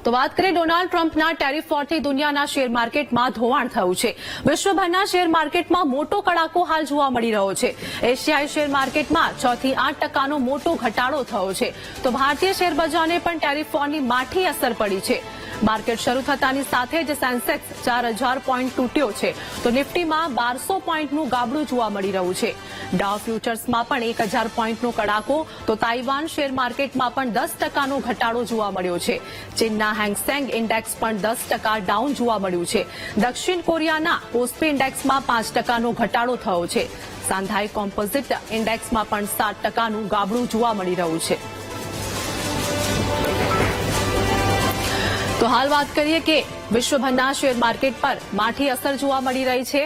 તો વાત કરીએ ડોનાલ્ડ ટ્રમ્પના ટેરિફ વોરથી દુનિયાના શેર માર્કેટમાં ધોવાણ થયું છે। વિશ્વભરના શેર માર્કેટમાં મોટો કડાકો હાલ જોવા મળી રહ્યો છે। એશિયાઈ શેર માર્કેટમાં 6 થી 8% મોટો ઘટાડો થયો છે, તો ભારતીય શેર બજારને પણ ટેરિફ વોરની માઠી અસર પડી છે। માર્કેટ શરૂ થતાની સાથે જ સેન્સેક્સ 4000 પોઈન્ટ તૂટ્યો છે, તો નિફ્ટીમાં 1200 પોઈન્ટનું ગાબડું જોવા મળી રહ્યું છે। ડાઉ ફ્યુચર્સમાં પણ 1000 પોઈન્ટનો કડાકો, તો તાઇવાન શેર માર્કેટમાં પણ 10%નો ઘટાડો જોવા મળ્યો છે। ચીનના હેંગસેંગ ઇન્ડેક્સ પણ 10% ડાઉન જોવા મળ્યું છે। દક્ષિણ કોરિયાના કોસ્પી ઇન્ડેક્સમાં 5%નો ઘટાડો થયો છે। શાંઘાઈ કોમ્પોઝિટ ઇન્ડેક્સમાં પણ 7%નું ગાબડું જોવા મળી રહ્યું છે। તો હાલ વાત કરીએ કે વિશ્વભરના શેર માર્કેટ પર માઠી અસર જોવા મળી રહી છે,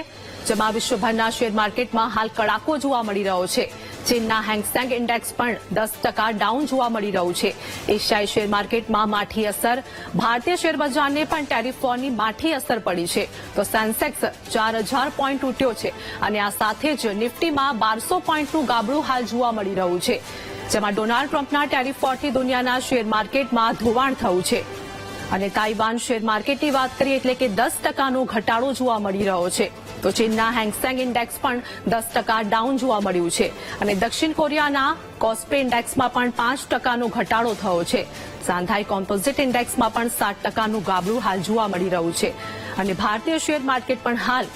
જેમાં વિશ્વભરના શેર માર્કેટમાં હાલ કડાકો જોવા મળી રહ્યો છે। ચીનના હેંગસેંગ ઇન્ડેક્સ પણ 10% ડાઉન જોવા મળી રહ્યું છે। એશિયાઈ શેર માર્કેટમાં માઠી અસર, ભારતીય શેર બજારને પણ ટેરિફ વોરની માઠી અસર પડી છે, તો સેન્સેક્સ 4000 પોઈન્ટ તૂટ્યો છે અને આ સાથે જ નિફ્ટીમાં 1200 પોઈન્ટનું ગાબડું હાલ જોવા મળી રહ્યું છે, જેમાં ડોનાલ્ડ ટ્રમ્પના ટેરિફ વોરથી દુનિયાના શેર માર્કેટમાં ધોવાણ થયું છે। અને તાઇવાન શેર માર્કેટની વાત કરીએ એટલે કે 10%નો ઘટાડો જોવા મળી રહ્યો છે, તો ચીનના હેંગસેંગ ઇન્ડેક્સ પણ 10% ડાઉન જોવા મળ્યું છે અને દક્ષિણ કોરિયાના કોસ્પી ઇન્ડેક્સમાં પણ 5%નો ઘટાડો થયો છે। શાંઘાઈ કોમ્પોઝિટ ઇન્ડેક્સમાં પણ 7%નું ગાબડું હાલ જોવા મળી રહ્યું છે અને ભારતીય શેર માર્કેટ પણ હાલ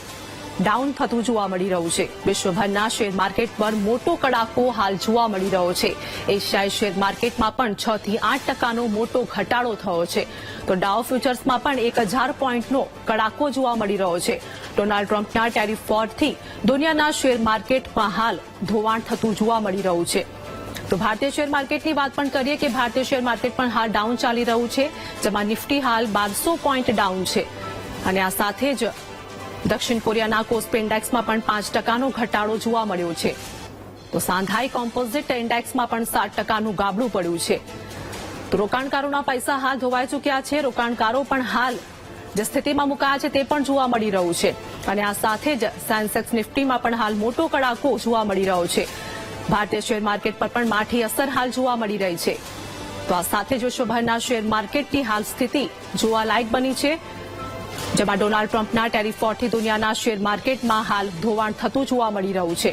ડાઉન થતું જોવા મળી રહ્યું છે। વિશ્વભરના શેર માર્કેટ પર મોટો કડાકો હાલ જોવા મળી રહ્યો છે। એશિયાઈ શેર માર્કેટમાં પણ 6 થી 8%નો મોટો ઘટાડો થયો છે, તો ડાઉ ફ્યુચર્સમાં પણ 1000 પોઈન્ટનો કડાકો જોવા મળી રહ્યો છે। ડોનાલ્ડ ટ્રમ્પના ટેરિફ વોરથી દુનિયાના શેર માર્કેટમાં હાલ ધોવાણ થતું જોવા મળી રહ્યું છે। તો ભારતીય શેર માર્કેટની વાત પણ કરીએ કે ભારતીય શેર માર્કેટ પણ હાલ ડાઉન ચાલી રહ્યું છે, જેમાં નિફ્ટી હાલ 1200 પોઈન્ટ ડાઉન છે અને આ સાથે જ દક્ષિણ કોરિયાના કોસ્પી ઇન્ડેક્સમાં પણ 5%નો ઘટાડો જોવા મળ્યો છે, તો શાંઘાઈ કોમ્પોઝિટ ઇન્ડેક્સમાં પણ 7%નું ગાબડું પડ્યું છે। તો રોકાણકારોના પૈસા હાલ ધોવાઈ ચૂક્યા છે। રોકાણકારો પણ હાલ જે સ્થિતિમાં મુકાયા છે તે પણ જોવા મળી રહ્યું છે અને આ સાથે જ સેન્સેક્સ નિફ્ટીમાં પણ હાલ મોટો કડાકો જોવા મળી રહ્યો છે। ભારતીય શેર માર્કેટ પર પણ માઠી અસર હાલ જોવા મળી રહી છે, તો આ સાથે જ વિશ્વભરના શેર માર્કેટની હાલ સ્થિતિ જોવાલાયક બની છે, જેમાં ડોનાલ્ડ ટ્રમ્પના ટેરિફ વોરથી દુનિયાના શેર માર્કેટમાં હાલ ધોવાણ થતું જોવા મળી રહ્યું છે।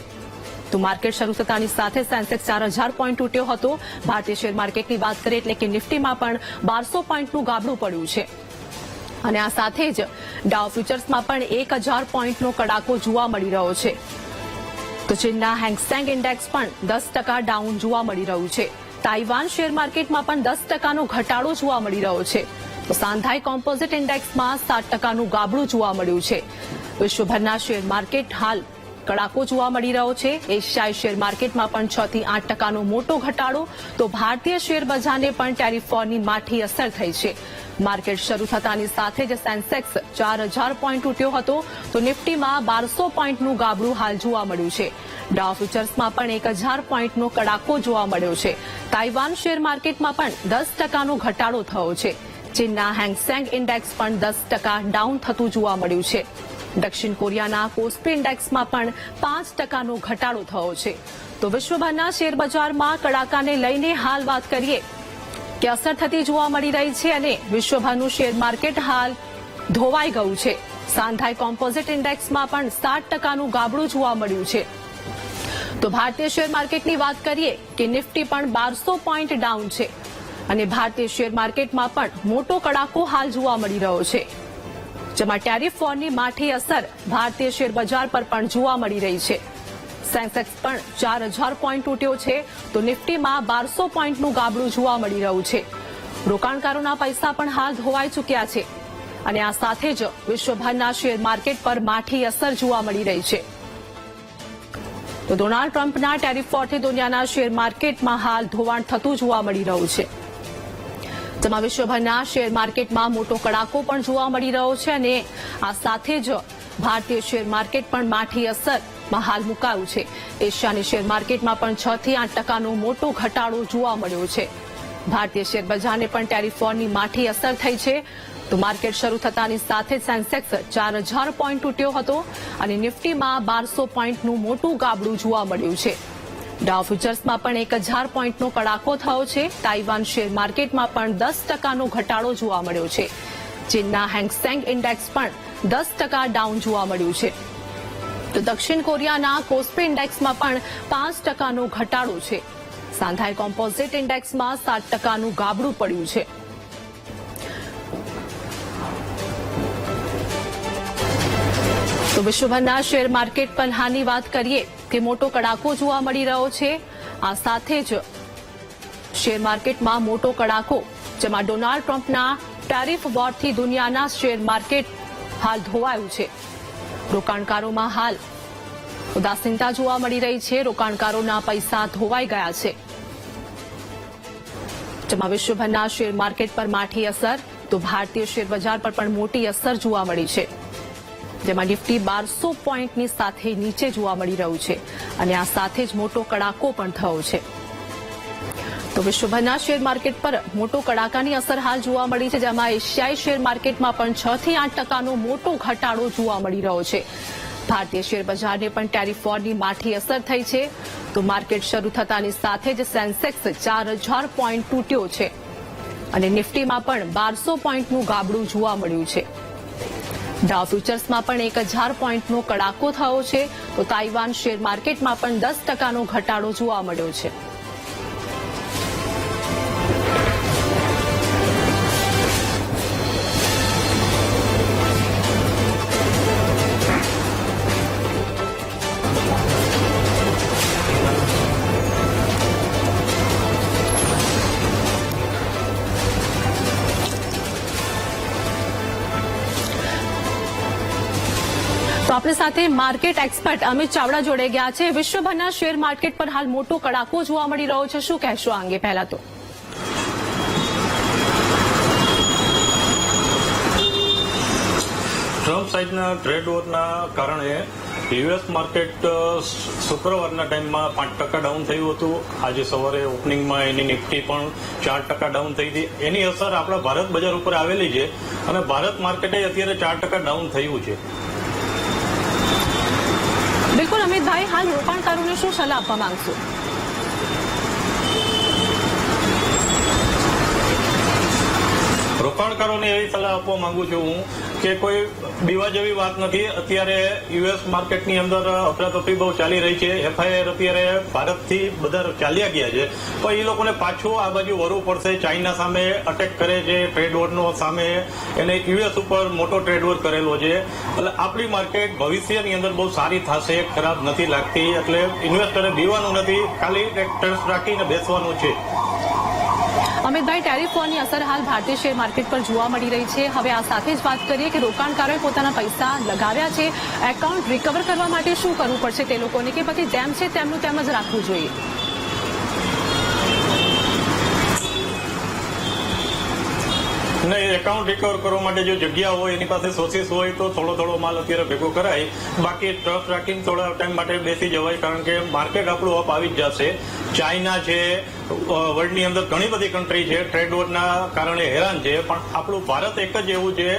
તો માર્કેટ શરૂ થતાની સાથે સેન્સેક્સ 4000 પોઈન્ટ તૂટ્યો હતો। ભારતીય શેર માર્કેટની વાત કરીએ એટલે કે નિફ્ટીમાં પણ 1200 પોઈન્ટનું ગાબડું પડ્યું છે અને આ સાથે જ ડાઉ ફ્યુચર્સમાં પણ 1000 પોઈન્ટનો કડાકો જોવા મળી રહ્યો છે, તો ચીનના હેંગસેંગ ઇન્ડેક્સ પણ 10% ડાઉન જોવા મળી રહ્યું છે। તાઇવાન શેર માર્કેટમાં પણ 10%નો ઘટાડો જોવા મળી રહ્યો છે, તો શાંઘાઈ કોમ્પોઝિટ ઇન્ડેક્સમાં 7%નું ગાબડું જોવા મળ્યું છે। વિશ્વભરના શેર માર્કેટ હાલ કડાકો જોવા મળી રહ્યો છે। એશિયાઈ શેર માર્કેટમાં પણ 6 થી 8%નો મોટો ઘટાડો, તો ભારતીય શેર બજારને પણ ટેરિફ વોરની માઠી અસર થઈ છે। માર્કેટ શરૂ થતાની સાથે જ સેન્સેક્સ 4000 પોઈન્ટ તૂટ્યો હતો, તો નિફ્ટીમાં 1200 પોઈન્ટનું ગાબડું હાલ જોવા મળ્યું છે। ડાઉ ફ્યુચર્સમાં પણ 1000 પોઈન્ટનો કડાકો જોવા મળ્યો છે। તાઇવાન શેર માર્કેટમાં પણ 10%નો ઘટાડો થયો છે। ચીનના હેંગસેંગ ઇન્ડેક્સ પણ 10% ડાઉન થતું જોવા મળ્યું છે। દક્ષિણ કોરિયાના કોસ્પી ઇન્ડેક્સમાં પણ 5%નો ઘટાડો થયો છે। તો વિશ્વભરના શેર બજારમાં કડાકાને લઈને હાલ વાત કરીએ કે અસર થતી જોવા મળી રહી છે અને વિશ્વભરનું શેર માર્કેટ હાલ ધોવાઈ ગયું છે। શાંઘાઈ કોમ્પોઝિટ ઇન્ડેક્સમાં પણ 7%નું ગાબડું જોવા મળ્યું છે। તો ભારતીય શેર માર્કેટની વાત કરીએ કે નિફ્ટી પણ 1200 પોઈન્ટ ડાઉન છે અને ભારતીય શેર માર્કેટમાં પણ મોટો કડાકો હાલ જોવા મળી રહ્યો છે, જેમાં ટેરિફ વોરની માઠી અસર ભારતીય શેર બજાર પર પણ જોવા મળી રહી છે। સેન્સેક્સ પણ 4000 પોઈન્ટ તૂટ્યો છે, તો નિફ્ટીમાં 1200 પોઈન્ટનું ગાબડું જોવા મળી રહ્યું છે। રોકાણકારોના પૈસા પણ હાલ ધોવાઈ ચૂક્યા છે અને આ સાથે જ વિશ્વભરના શેર માર્કેટ પર માઠી અસર જોવા મળી રહી છે। તો ડોનાલ્ડ ટ્રમ્પના ટેરિફ વોરથી દુનિયાના શેર માર્કેટમાં હાલ ધોવાણ થતું જોવા મળી રહ્યું છે, જેમાં વિશ્વભરના શેર માર્કેટમાં મોટો કડાકો પણ જોવા મળી રહ્યો છે અને આ સાથે જ ભારતીય શેર માર્કેટ પણ માઠી અસરમાં હાલ મુકાયું છે। એશિયાની શેર માર્કેટમાં પણ 6 થી 8%નો મોટો ઘટાડો જોવા મળ્યો છે। ભારતીય શેર બજારને પણ ટેરિફ વોરની માઠી અસર થઈ છે, તો માર્કેટ શરૂ થતાની સાથે સેન્સેક્સ 4000 પોઈન્ટ તૂટ્યો હતો અને નિફ્ટીમાં 1200 પોઈન્ટનું મોટું ગાબડું જોવા મળ્યું છે। ડાઉ ફ્યુચર્સમાં પણ 1000 પોઈન્ટનો કડાકો થયો છે. તાઇવાન શેર માર્કેટમાં પણ 10% ઘટાડો જોવા મળ્યો છે. ચીનના હેંગસેંગ ઇન્ડેક્સ પણ 10% ડાઉન જોવા મળ્યું છે. તો દક્ષિણ કોરિયાના કોસ્પી ઇન્ડેક્સમાં પણ 5%નો ઘટાડો છે. શાંઘાઈ કોમ્પોઝિટ ઇન્ડેક્સમાં 7%નું ગાબડું પડ્યું છે. તો વિશ્વભરના શેર માર્કેટ પર હાલની વાત કરીએ કે મોટો કડાકો જોવા મળી રહ્યો છે. આ સાથે જ શેર માર્કેટમાં મોટો કડાકો, જેમાં ડોનાલ્ડ ટ્રમ્પના ટેરિફ વોરથી દુનિયાના શેર માર્કેટ હાલ ધોવાયું છે. રોકાણકારોમાં હાલ ઉદાસીનતા જોવા મળી રહી છે. રોકાણકારોના પૈસા ધોવાઈ ગયા છે, જેમાં વિશ્વભરના શેર માર્કેટ પર માઠી અસર, તો ભારતીય શેર બજાર પર પણ મોટી અસર જોવા મળી છે. જેમાં નિફ્ટી 1200 પોઈન્ટની સાથે નીચે જોવા મળી રહ્યું છે અને આ સાથે જ મોટો કડાકો પણ થયો છે. તો વિશ્વભરના શેર માર્કેટ પર મોટો કડાકાની અસર હાલ જોવા મળી છે, જેમાં એશિયાઈ શેર માર્કેટમાં પણ 6 થી 8%નો મોટો ઘટાડો જોવા મળી રહ્યો છે. ભારતીય શેર બજારને પણ ટેરિફ વોરની માઠી અસર થઈ છે. તો માર્કેટ શરૂ થતાની સાથે જ સેન્સેક્સ 4000 પોઈન્ટ તૂટ્યો છે અને નિફ્ટીમાં પણ 1200 પોઈન્ટનું ગાબડું જોવા મળ્યું છે. ડાઉ ફ્યુચર્સમાં પણ 1000 પોઈન્ટનો કડાકો થયો છે. તો તાઇવાન શેર માર્કેટમાં પણ 10%નો ઘટાડો જોવા મળ્યો છે. તો આપણી સાથે માર્કેટ એક્સપર્ટ અમિત ચાવડા જોડે ગયા છે. વિશ્વભરના શેર માર્કેટ પર હાલ મોટો કડાકો જોવા મળી રહ્યો છે. શું કહેશો આ અંગે? પહેલા તો ટ્રમ્પ સાઇડના ટ્રેડ વોરના કારણે યુએસ માર્કેટ શુક્રવારના ટાઈમમાં 5% ડાઉન થયું હતું. આજે સવારે ઓપનિંગમાં એની નિફ્ટી પણ 4% ડાઉન થઈ હતી. એની અસર આપણા ભારત બજાર ઉપર આવેલી છે અને ભારત માર્કેટે અત્યારે 4% ડાઉન થયું છે. બિલકુલ અમિતભાઈ, હાલ રોકાણકારોને શું સલાહ આપવા માંગશો? રોકાણકારોને એવી સલાહ આપવા માંગુ છું હું કે કોઈ બીવા જેવી વાત નથી. અત્યારે યુએસ માર્કેટની અંદર અફરાતફરી બહુ ચાલી રહી છે. એફઆઈઆર અત્યારે ભારતથી બધા ચાલ્યા ગયા છે, પણ એ લોકોને પાછું આ બાજુ વરવું પડશે. ચાઇના સામે અટેક કરે છે, ટ્રેડ વોરનો સામે એને યુએસ ઉપર મોટો ટ્રેડ વોર કરેલો છે. એટલે આપણી માર્કેટ ભવિષ્યની અંદર બહુ સારી થશે, ખરાબ નથી લાગતી. એટલે ઇન્વેસ્ટરે બીવાનું નથી, ખાલી ટ્રસ્ટ રાખીને બેસવાનું છે. અમિતભાઈ, ટેરિફ વોરની અસર હાલ ભારતીય શેર માર્કેટ પર જોવા મળી રહી છે. હવે આ સાથે જ વાત કરીએ કે રોકાણકારોએ પોતાના પૈસા લગાવ્યા છે, એકાઉન્ટ રિકવર કરવા માટે શું કરવું પડશે તે લોકોને, કે પછી જેમ છે તેમનું તેમ જ રાખવું જોઈએ? નહીં, એકાઉન્ટ રિકવર કરવા માટે જો જગ્યા હોય, એની પાસે સોર્સિસ હોય તો થોડો માલ અત્યારે ભેગો કરાય. બાકી ટ્રસ્ટ રાખીને થોડા ટાઈમ માટે બેસી જવાય, કારણ કે માર્કેટ આપણું અપ આવી જ જશે. ચાઇના છે, વર્લ્ડની અંદર ઘણી બધી કન્ટ્રી છે ટ્રેડ વોરના કારણે હેરાન છે, પણ આપણું ભારત એક જ એવું છે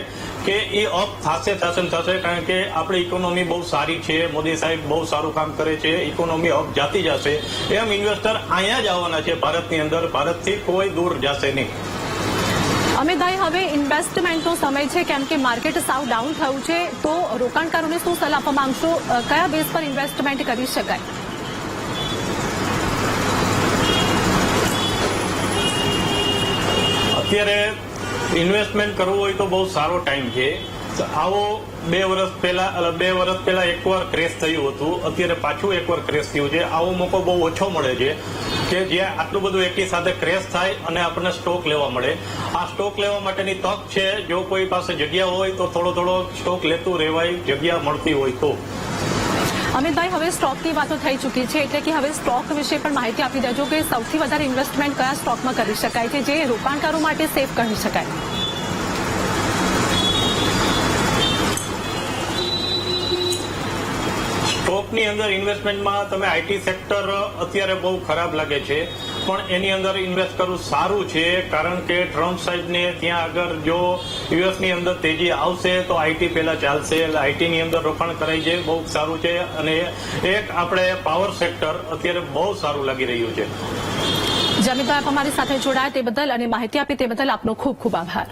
કે એ અપ થશે, કારણ કે આપણી ઇકોનોમી બહુ સારી છે. મોદી સાહેબ બહુ સારું કામ કરે છે, ઇકોનોમી અપ જાતી જશે. એમ ઇન્વેસ્ટર અહીંયા જ આવવાના છે ભારતની અંદર, ભારતથી કોઈ દૂર જશે નહીં. અમિતભાઈ, હવે ઇન્વેસ્ટમેન્ટનો સમય છે, કેમ કે માર્કેટ સાવ ડાઉન થયું છે. તો રોકાણકારોને શું સલાહ આપવા માંગશો? કયા બેઝ પર ઇન્વેસ્ટમેન્ટ કરી શકાય? અત્યારે ઇન્વેસ્ટમેન્ટ કરવું હોય તો બહુ સારો ટાઈમ છે. આવો 2 વર્ષ પહેલા એકવાર ક્રેશ થયું હતું, અત્યારે પાછું એકવાર ક્રેશ થયું છે. આવો મોકો બહુ ઓછો મળે છે કે જ્યાં આટલું બધું એકી સાથે ક્રેશ થાય અને આપણને સ્ટોક લેવા મળે. આ સ્ટોક લેવા માટેની તક છે. જો કોઈ પાસે જગ્યા હોય તો થોડો સ્ટોક લેતું રહેવાય, જગ્યા મળતી હોય તો. અમિતભાઈ, હવે સ્ટોકની વાતો થઈ ચૂકી છે, એટલે કે હવે સ્ટોક વિશે પણ માહિતી આપી દેજો કે સૌથી વધારે ઇન્વેસ્ટમેન્ટ કયા સ્ટોકમાં કરી શકાય છે, જે રોકાણકારો માટે સેફ કહી શકાય? સ્ટોકની અંદર ઇન્વેસ્ટમેન્ટમાં તમે આઈટી સેક્ટર અત્યારે બહુ ખરાબ લાગે છે. પણ એની અંદર ઇન્વેસ્ટ કરવું સારું છે, કારણ કે ટ્રમ્પ સાહેબને ત્યાં આગળ જો યુએસની અંદર તેજી આવશે તો આઈટી પહેલા ચાલશે, એટલે આઈટીની અંદર રોકાણ કરાય છે, બહુ સારું છે. અને એક આપણે પાવર સેક્ટર અત્યારે બહુ સારું લાગી રહ્યું છે. જમીનભાઈ, આપ અમારી સાથે જોડાયા તે બદલ અને માહિતી આપી તે બદલ આપનો ખૂબ ખૂબ આભાર.